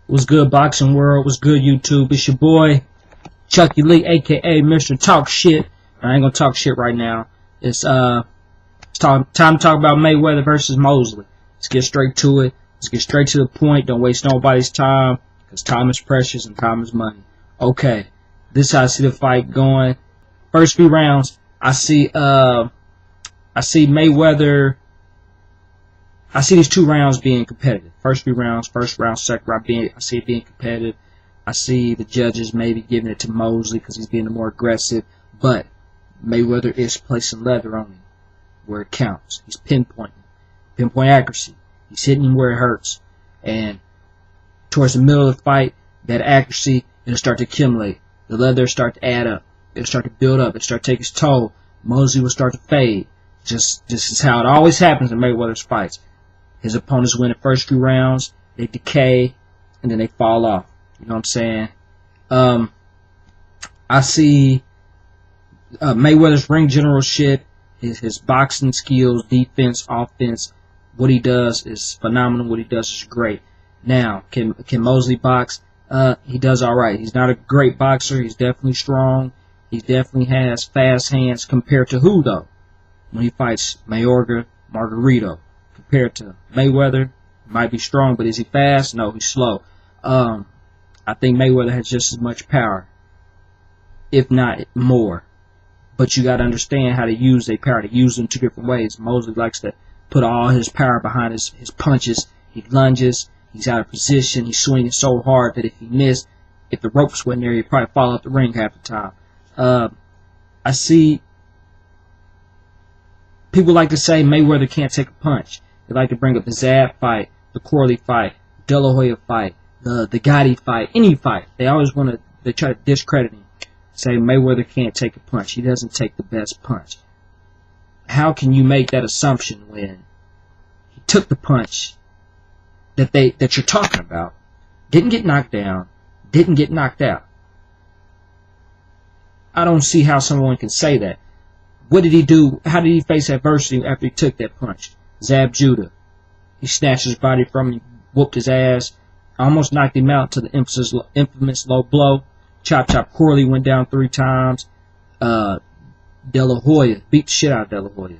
What's good, boxing world? What's good, YouTube? It's your boy, Chucky Lee, a.k.a. Mr. Talk Shit. I ain't gonna talk shit right now. It's time to talk about Mayweather versus Mosley. Let's get straight to it. Let's get straight to the point. Don't waste nobody's time, because time is precious and time is money. Okay, this is how I see the fight going. First few rounds, I see Mayweather. I see these 2 rounds being competitive. First few rounds, first round, second round, I see it being competitive. I see the judges maybe giving it to Mosley because he's being more aggressive. But Mayweather is placing leather on him where it counts. He's pinpoint accuracy. He's hitting him where it hurts. And towards the middle of the fight, that accuracy, it'll start to accumulate. The leather will start to add up. It'll start to build up. It'll start to take its toll. Mosley will start to fade. This is how it always happens in Mayweather's fights. His opponents win the first few rounds, they decay, and then they fall off. You know what I'm saying? I see Mayweather's ring generalship, his boxing skills, defense, offense. What he does is phenomenal. What he does is great. Now, can Mosley box? He does all right. He's not a great boxer. He's definitely strong. He definitely has fast hands compared to who, though? When he fights Mayweather, Margarito. Compared to Mayweather, might be strong, but is he fast? No, he's slow. I think Mayweather has just as much power, if not more. But you got to understand how to use their power, to use them 2 different ways. Mosley likes to put all his power behind his punches. He lunges. He's out of position. He's swinging so hard that if he missed, if the ropes weren't there, he'd probably fall out the ring half the time. I see people like to say Mayweather can't take a punch. They like to bring up the Zab fight, the Corley fight, De La Hoya fight, the Gotti fight, any fight. They always they try to discredit him. Say Mayweather can't take a punch. He doesn't take the best punch. How can you make that assumption when he took the punch that you're talking about, didn't get knocked down, didn't get knocked out? I don't see how someone can say that. What did he do? How did he face adversity after he took that punch? Zab Judah. He snatched his body from him, whooped his ass, almost knocked him out to the infamous low blow. Chop Chop Corley went down 3 times. De La Hoya beat the shit out of De La Hoya.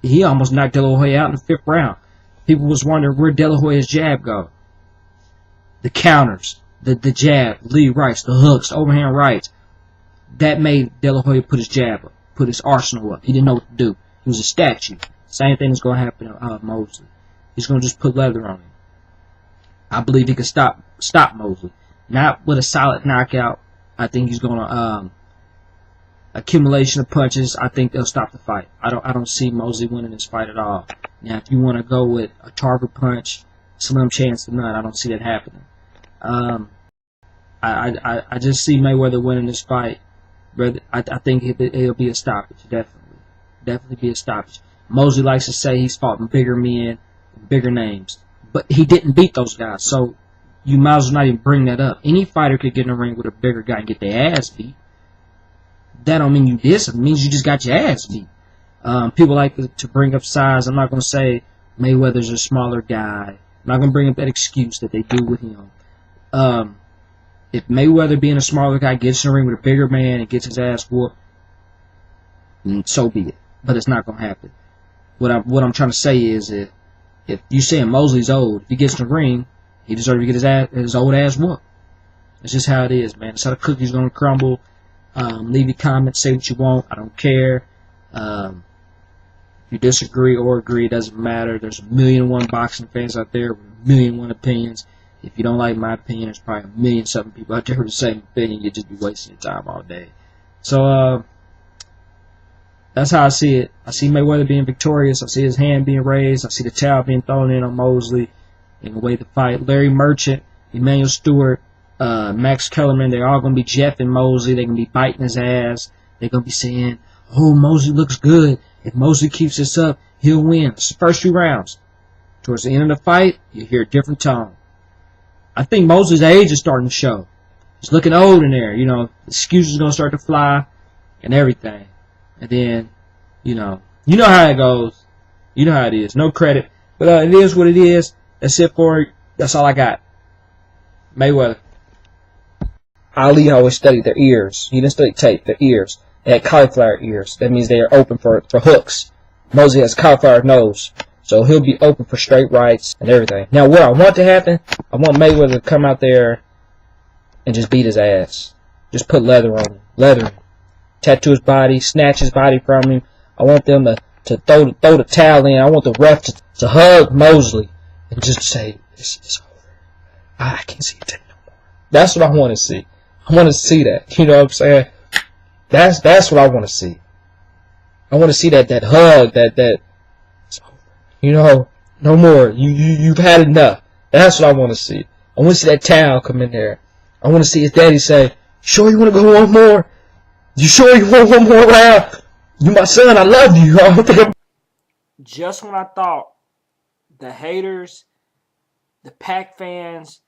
He almost knocked De La Hoya out in the 5th round. People was wondering where De La Hoya's jab go. The counters, the jab, lead rights, the hooks, the overhand rights. That made De La Hoya put his jab up, put his arsenal up. He didn't know what to do. He was a statue. Same thing is going to happen to Mosley. He's going to just put leather on him. I believe he can stop Mosley. Not with a solid knockout. I think he's going to accumulation of punches. I think they'll stop the fight. I don't see Mosley winning this fight at all. Now, if you want to go with a target punch, slim chance to none. I don't see that happening. I just see Mayweather winning this fight. I think it'll be a stoppage. Definitely be a stoppage. Mosley likes to say he's fought bigger men, bigger names, but he didn't beat those guys, so you might as well not even bring that up. Any fighter could get in the ring with a bigger guy and get their ass beat. That don't mean you did something. It means you just got your ass beat. People like to bring up size. I'm not going to say Mayweather's a smaller guy. I'm not going to bring up that excuse that they do with him. If Mayweather, being a smaller guy, gets in the ring with a bigger man and gets his ass whooped, so be it. But it's not going to happen. What I'm trying to say is, if you saying Mosley's old, if he gets in the ring, he deserves to get his old ass whooped. It's just how it is, man. It's how the cookie's going to crumble. Leave your comments, say what you want. I don't care. If you disagree or agree, it doesn't matter. There's 1,000,001 boxing fans out there with 1,000,001 opinions. If you don't like my opinion, there's probably 1,000,000 people out there with the same opinion. You'd just be wasting your time all day. So, that's how I see it. I see Mayweather being victorious. I see his hand being raised. I see the towel being thrown in on Mosley in the way to fight. Larry Merchant, Emmanuel Stewart, Max Kellerman, they're all going to be jeffing Mosley. They're going to be biting his ass. They're going to be saying, oh, Mosley looks good. If Mosley keeps this up, he'll win. It's the first 2 rounds. Towards the end of the fight, you hear a different tone. I think Mosley's age is starting to show. He's looking old in there. You know, excuses are going to start to fly and everything. And then, you know how it goes. You know how it is. No credit. But it is what it is. That's it for it. That's all I got. Mayweather. Ali always studied their ears. He didn't study tape, their ears. They had cauliflower ears. That means they are open for hooks. Mosley has cauliflower nose. So he'll be open for straight rights and everything. Now what I want to happen, I want Mayweather to come out there and just beat his ass. Just put leather on him. Leather. Tattoo his body, snatch his body from him. I want them to throw the towel in. I want the ref to hug Mosley and just say, it's over. I can't see it no more. That's what I want to see. I want to see that. You know what I'm saying? That's what I want to see. I want to see that hug, that it's over. You know, no more. You've had enough. That's what I want to see. I want to see that towel come in there. I want to see his daddy say, "Sure you want to go one more? You sure you want one more round? You my son, I love you." Just when I thought the haters, the Pac fans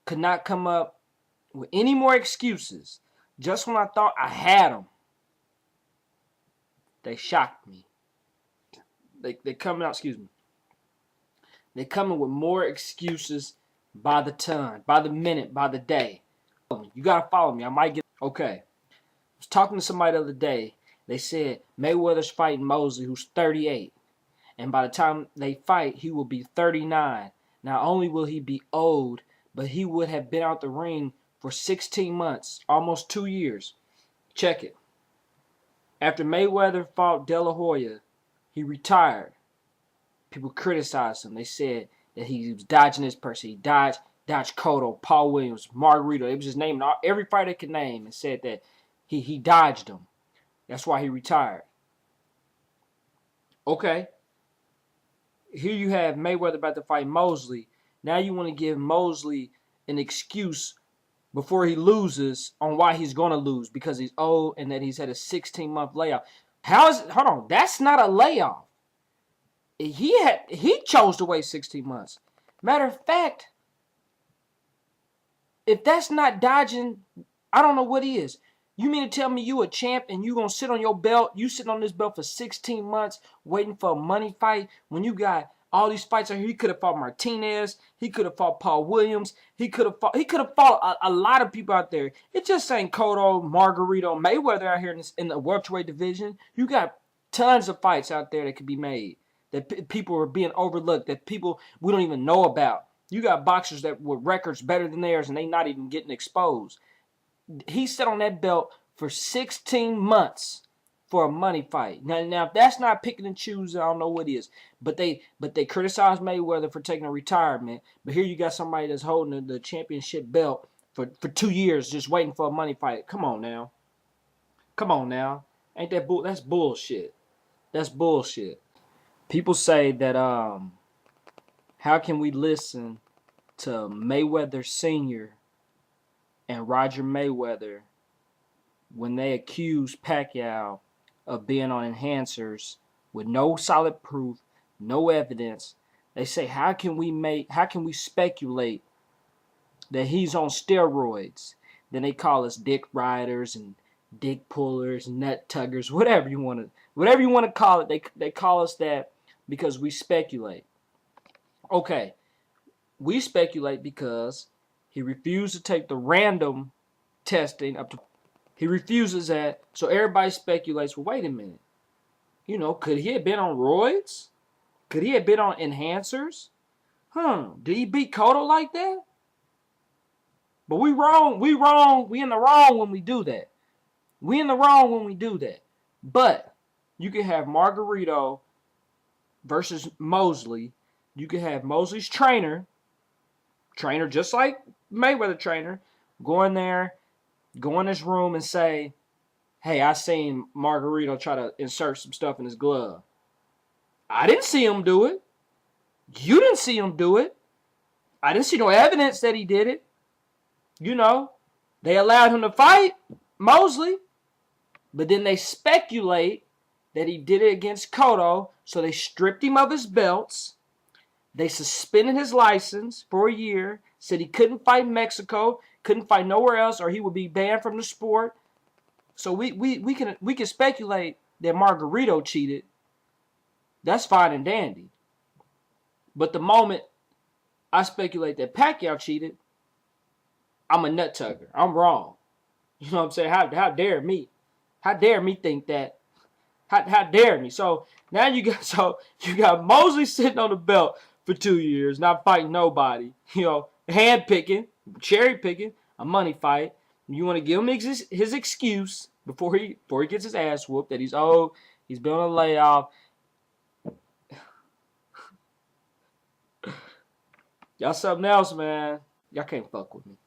could not come up with any more excuses, just when I thought I had them, they shocked me. They coming out, excuse me. They coming with more excuses by the ton, by the minute, by the day. You gotta follow me. I might get okay. I was talking to somebody the other day. They said Mayweather's fighting Mosley, who's 38. And by the time they fight, he will be 39. Not only will he be old, but he would have been out the ring for 16 months, almost 2 years. Check it. After Mayweather fought De La Hoya, he retired. People criticized him. They said that he was dodging this person. He dodged Cotto, Paul Williams, Margarito. It was just naming every fighter they could name and said that he dodged them. That's why he retired. Okay. Here you have Mayweather about to fight Mosley. Now you want to give Mosley an excuse before he loses on why he's going to lose, because he's old and that he's had a 16-month layoff. How is it? Hold on. That's not a layoff. He chose to wait 16 months. Matter of fact, if that's not dodging, I don't know what is. You mean to tell me you a champ and you going to sit on your belt? You sitting on this belt for 16 months waiting for a money fight when you got all these fights out here. He could have fought Martinez. He could have fought Paul Williams. He could have fought a lot of people out there. It just ain't Cotto, Margarito, Mayweather out here in the welterweight division. You got tons of fights out there that could be made, that people are being overlooked, that people we don't even know about. You got boxers that with records better than theirs and they not even getting exposed. He sat on that belt for 16 months for a money fight. Now if that's not picking and choosing, I don't know what is. But they criticize Mayweather for taking a retirement. But here you got somebody that's holding the championship belt for 2 years just waiting for a money fight. Come on now. Ain't that bull? That's bullshit. That's bullshit. People say that how can we listen to Mayweather Sr. and Roger Mayweather when they accuse Pacquiao of being on enhancers with no solid proof, no evidence. They say, how can we speculate that he's on steroids? Then they call us dick riders and dick pullers, nut tuggers, whatever you want to call it. They call us that because we speculate. Okay, we speculate because he refused to take the random testing up to. He refuses that, so everybody speculates. Well, wait a minute. You know, could he have been on roids? Could he have been on enhancers? Did he beat Cotto like that? But we wrong. We in the wrong when we do that. But you can have Margarito versus Mosley. You can have Mosley's trainer just like Mayweather trainer, go in his room and say, hey, I seen Margarito try to insert some stuff in his glove. I didn't see him do it. You didn't see him do it. I didn't see no evidence that he did it. You know, they allowed him to fight Mosley, but then they speculate that he did it against Cotto, so they stripped him of his belts. They suspended his license for a year, said he couldn't fight in Mexico, couldn't fight nowhere else, or he would be banned from the sport. So we can speculate that Margarito cheated. That's fine and dandy. But the moment I speculate that Pacquiao cheated, I'm a nut tugger. I'm wrong. You know what I'm saying? How dare me? How dare me think that? How dare me? So now you got Mosley sitting on the belt for 2 years, not fighting nobody. You know, hand picking, cherry picking, a money fight. You want to give him his excuse before he gets his ass whooped that he's old, he's been on a layoff. Y'all something else, man. Y'all can't fuck with me.